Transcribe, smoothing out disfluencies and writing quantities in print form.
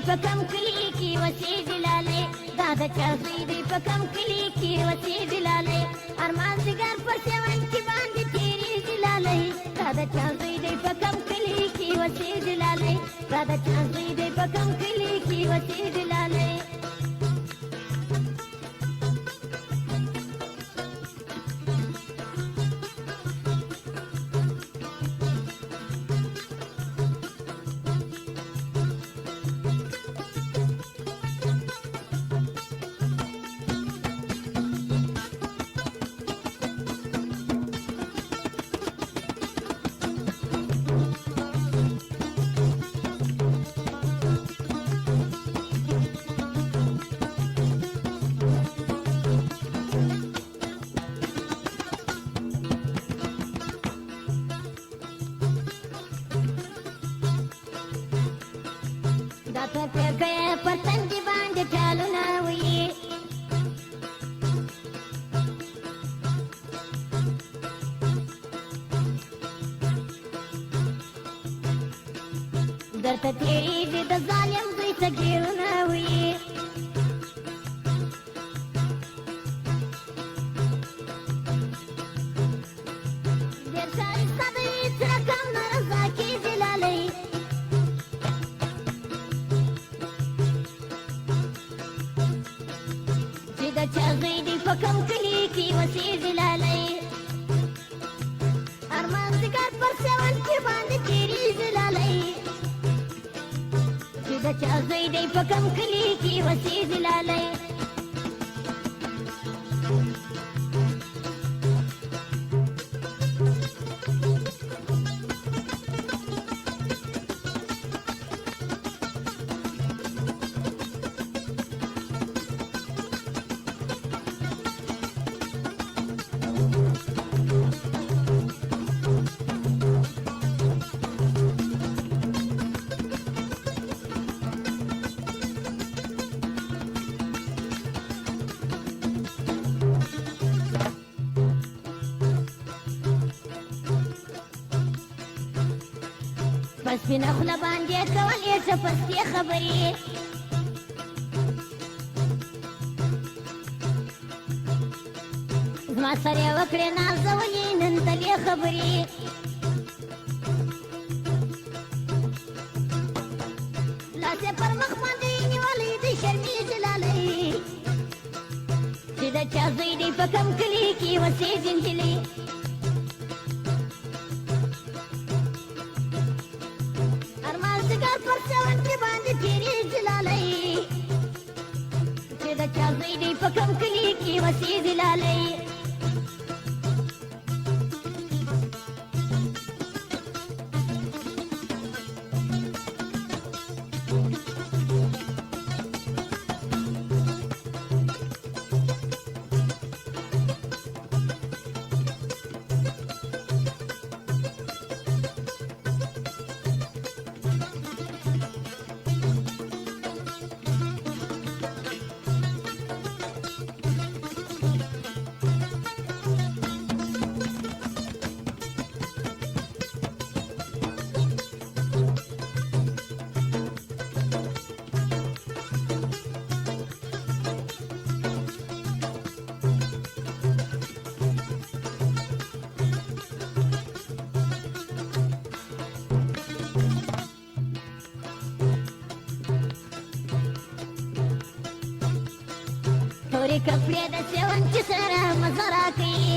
په کم کلي کې اوسېږي لالی دا د چا زوی دی په کم کلي کې اوسېږي لالی ارمان زیګر په سیوان کې باندې تېرېږي لالی دا د چا زوی دی په کم کلي کې اوسېږي لالی دا د چا زوی دی په کم کلي کې اوسېږي لالی Gaya patan di band chalu na huyi darta teri di da zalim zai sagiru na huyi der sari sabi trakam na raza ki zilalai د چا زوی دی په کم کلي کې اوسېږي لالی ارمان زیګر پر سیوان کې باندې تېرېږي لالی چې د چا زوی دی په کم کلي کې اوسېږي لالی سپینه خوله باندې کولې څه پستې خبرې زما سره یې وکړې نازولې نن تلې خبرې لاس یې پر مخ باندې نیولی دی شرمېږي لالی چې د چا زوی دی په کم کلي کې اوسېږي نجلۍ پر سیوان کې باندې تېرېږي لالی چې د چا زوی دی په کم کلي کې اوسېږي لالی تورې کپړې د سیوان چې سره مزه راکوي